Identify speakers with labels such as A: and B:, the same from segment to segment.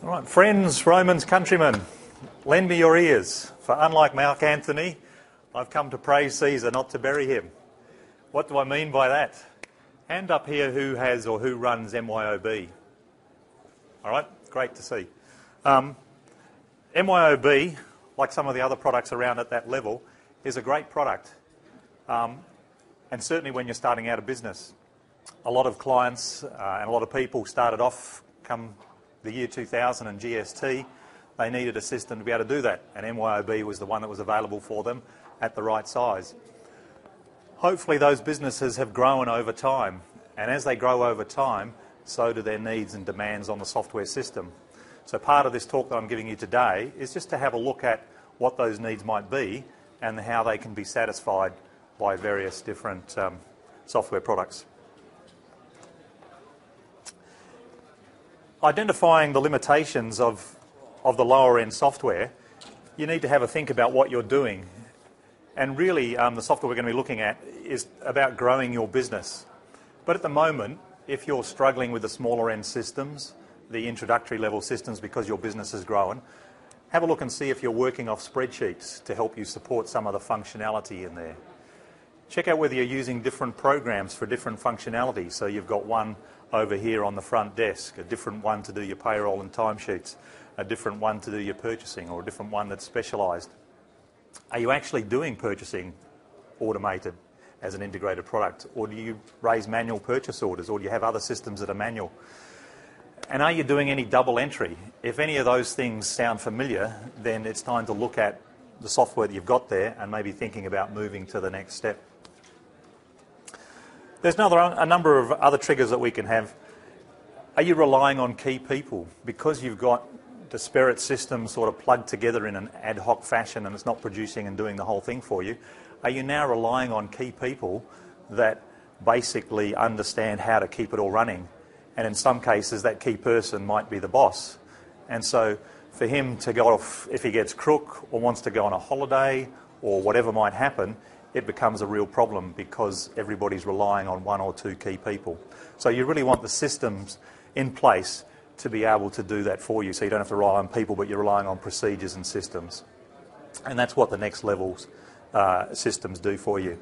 A: All right, friends, Romans, countrymen, lend me your ears, for unlike Mark Anthony, I've come to praise Caesar, not to bury him. What do I mean by that? Hand up here who has or who runs MYOB. All right, great to see. MYOB, like some of the other products around at that level, is a great product, and certainly when you're starting out a business. A lot of clients and a lot of people started off come the year 2000 and GST, they needed a system to be able to do that, and MYOB was the one that was available for them at the right size. Hopefully those businesses have grown over time, and as they grow over time, so do their needs and demands on the software system. So part of this talk that I'm giving you today is just to have a look at what those needs might be and how they can be satisfied by various different software products. Identifying the limitations of the lower end software, you need to have a think about what you're doing. And really, the software we're going to be looking at is about growing your business. But at the moment, if you're struggling with the smaller end systems, the introductory level systems because your business has grown, have a look and see if you're working off spreadsheets to help you support some of the functionality in there. Check out whether you're using different programs for different functionalities. So you've got one over here on the front desk, a different one to do your payroll and timesheets, a different one to do your purchasing, or a different one that's specialised. Are you actually doing purchasing automated as an integrated product, or do you raise manual purchase orders, or do you have other systems that are manual? And are you doing any double entry? If any of those things sound familiar, then it's time to look at the software that you've got there and maybe thinking about moving to the next step. There's a number of other triggers that we can have. Are you relying on key people? Because you've got disparate systems sort of plugged together in an ad hoc fashion and it's not producing and doing the whole thing for you, are you now relying on key people that basically understand how to keep it all running? And in some cases, that key person might be the boss. And so for him to go off, if he gets crook or wants to go on a holiday or whatever might happen, it becomes a real problem because everybody's relying on one or two key people. So you really want the systems in place to be able to do that for you. So you don't have to rely on people, but you're relying on procedures and systems. And that's what the next levels systems do for you.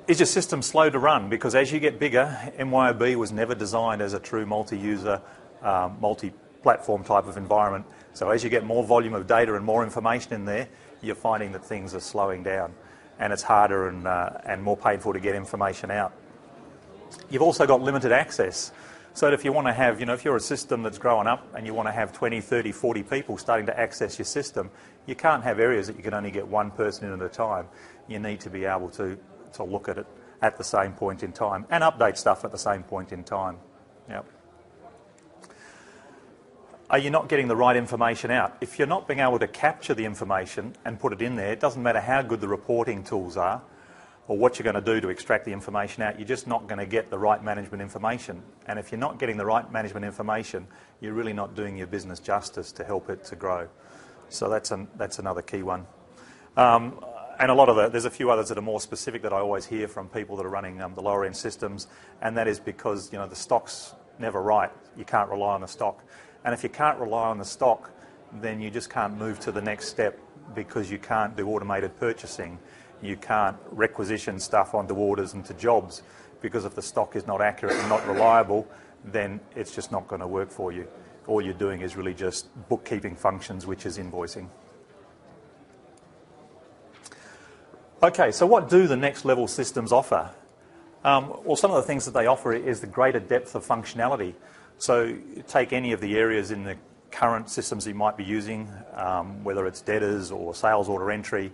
A: Is your system slow to run? Because as you get bigger, MYOB was never designed as a true multi-user, multi-platform type of environment. So as you get more volume of data and more information in there, you're finding that things are slowing down and it's harder and more painful to get information out. You've also got limited access. So that if you want to have, if you're a system that's growing up and you want to have 20, 30, 40 people starting to access your system, you can't have areas that you can only get one person in at a time. You need to be able to look at it at the same point in time and update stuff at the same point in time. Yep. Are you not getting the right information out? If you're not being able to capture the information and put it in there, it doesn't matter how good the reporting tools are or what you're going to do to extract the information out, you're just not going to get the right management information. And if you're not getting the right management information, you're really not doing your business justice to help it to grow. So that's another key one. And a lot of there's a few others that are more specific that I always hear from people that are running the lower end systems, and that is because the stock's never right. You can't rely on the stock. And if you can't rely on the stock, then you just can't move to the next step because you can't do automated purchasing. You can't requisition stuff onto orders and to jobs because if the stock is not accurate and not reliable, then it's just not going to work for you. All you're doing is really just bookkeeping functions, which is invoicing. Okay, so what do the next level systems offer? Well, some of the things that they offer is the greater depth of functionality. So take any of the areas in the current systems you might be using, whether it's debtors or sales order entry,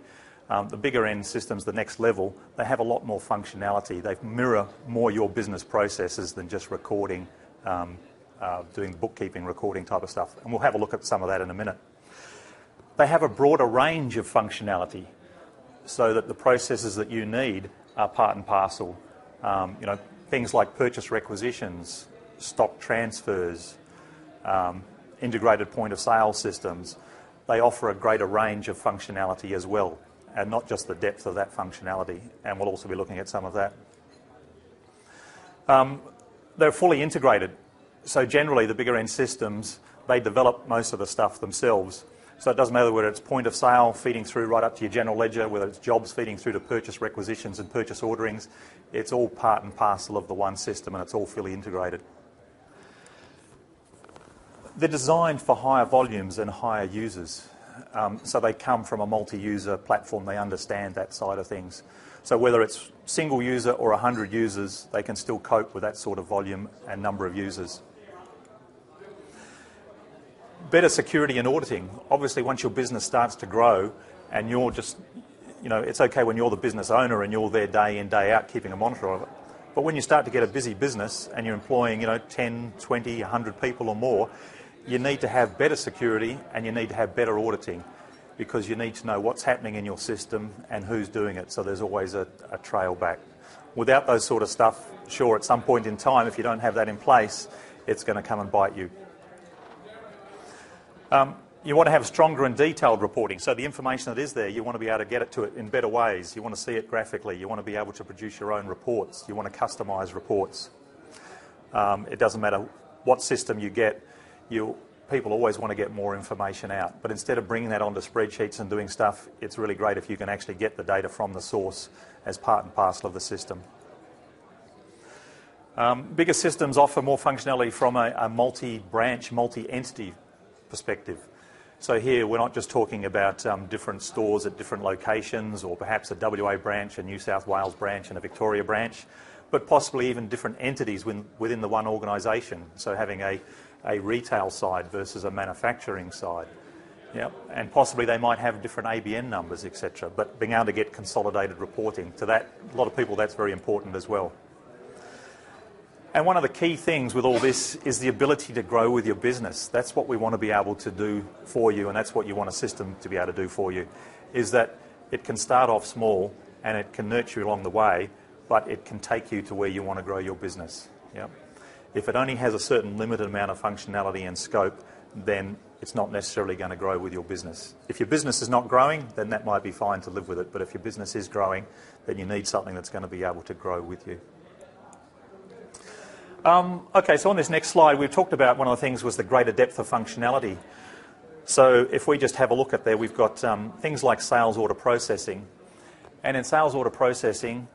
A: the bigger end systems, the next level, they have a lot more functionality. They mirror more your business processes than just recording, doing bookkeeping, recording type of stuff. And we'll have a look at some of that in a minute. They have a broader range of functionality so that the processes that you need are part and parcel. Things like purchase requisitions, stock transfers, integrated point of sale systems, they offer a greater range of functionality as well, and not just the depth of that functionality, and we'll also be looking at some of that. They're fully integrated. So generally, the bigger end systems, they develop most of the stuff themselves. So it doesn't matter whether it's point of sale feeding through right up to your general ledger, whether it's jobs feeding through to purchase requisitions and purchase orderings. It's all part and parcel of the one system, and it's all fully integrated. They're designed for higher volumes and higher users. So they come from a multi-user platform. They understand that side of things. So whether it's single user or 100 users, they can still cope with that sort of volume and number of users. Better security and auditing. Obviously, once your business starts to grow and you're just, it's okay when you're the business owner and you're there day in, day out keeping a monitor of it. But when you start to get a busy business and you're employing, 10, 20, 100 people or more, you need to have better security and you need to have better auditing, because you need to know what's happening in your system and who's doing it, so there's always a trail back. Without those sort of stuff, sure, at some point in time, if you don't have that in place, it's going to come and bite you. You want to have stronger and detailed reporting. So the information that is there, you want to be able to get it to it in better ways. You want to see it graphically. You want to be able to produce your own reports. You want to customise reports. It doesn't matter what system you get. People always want to get more information out. But instead of bringing that onto spreadsheets and doing stuff, it's really great if you can actually get the data from the source as part and parcel of the system. Bigger systems offer more functionality from a multi-branch, multi-entity perspective. So here we're not just talking about different stores at different locations, or perhaps a WA branch, a New South Wales branch and a Victoria branch, but possibly even different entities within the one organisation. So having a retail side versus a manufacturing side. Yep. And possibly they might have different ABN numbers, etc. But being able to get consolidated reporting, to that, a lot of people, that's very important as well. And one of the key things with all this is the ability to grow with your business. That's what we want to be able to do for you, and that's what you want a system to be able to do for you, is that it can start off small and it can nurture you along the way, but it can take you to where you want to grow your business. Yep. If it only has a certain limited amount of functionality and scope, then it's not necessarily going to grow with your business. If your business is not growing, then that might be fine to live with it. But if your business is growing, then you need something that's going to be able to grow with you. Okay, so on this next slide, we've talked about one of the things was the greater depth of functionality. So if we just have a look at there, we've got things like sales order processing. And in sales order processing,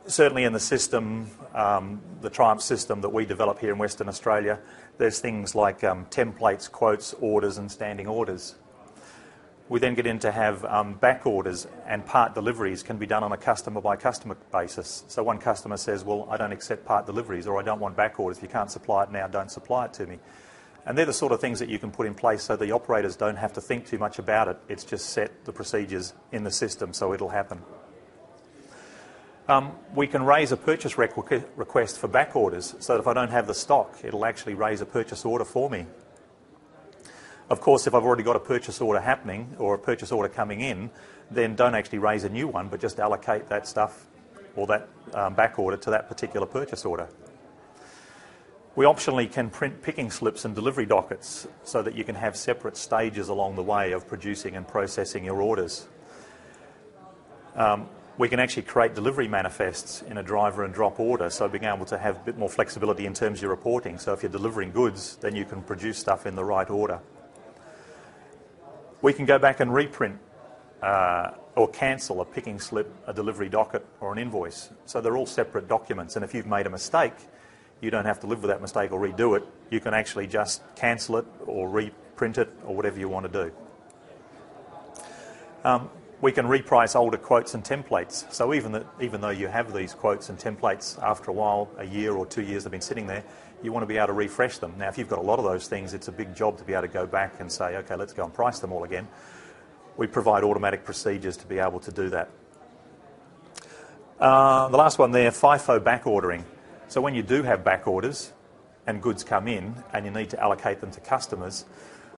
A: certainly in the system, the Triumph system that we develop here in Western Australia, there's things like templates, quotes, orders and standing orders. We then get into have back orders, and part deliveries can be done on a customer-by-customer basis. So one customer says, well, I don't accept part deliveries, or I don't want back orders. If you can't supply it now, don't supply it to me. And they're the sort of things that you can put in place so the operators don't have to think too much about it. It's just set the procedures in the system so it'll happen. We can raise a purchase request for back orders, so that if I don't have the stock, it'll actually raise a purchase order for me. Of course, if I've already got a purchase order happening or a purchase order coming in, then don't actually raise a new one, but just allocate that stuff or that back order to that particular purchase order. We optionally can print picking slips and delivery dockets so that you can have separate stages along the way of producing and processing your orders. We can actually create delivery manifests in a driver and drop order, so being able to have a bit more flexibility in terms of your reporting. So if you're delivering goods, then you can produce stuff in the right order. We can go back and reprint or cancel a picking slip, a delivery docket or an invoice. So they're all separate documents, and if you've made a mistake, you don't have to live with that mistake or redo it. You can actually just cancel it or reprint it or whatever you want to do. We can reprice older quotes and templates. So even though you have these quotes and templates, after a while, a year or 2 years they've been sitting there, you want to be able to refresh them. Now, if you've got a lot of those things, it's a big job to be able to go back and say, okay, let's go and price them all again. We provide automatic procedures to be able to do that. The last one there, FIFO back ordering. So when you do have back orders and goods come in and you need to allocate them to customers,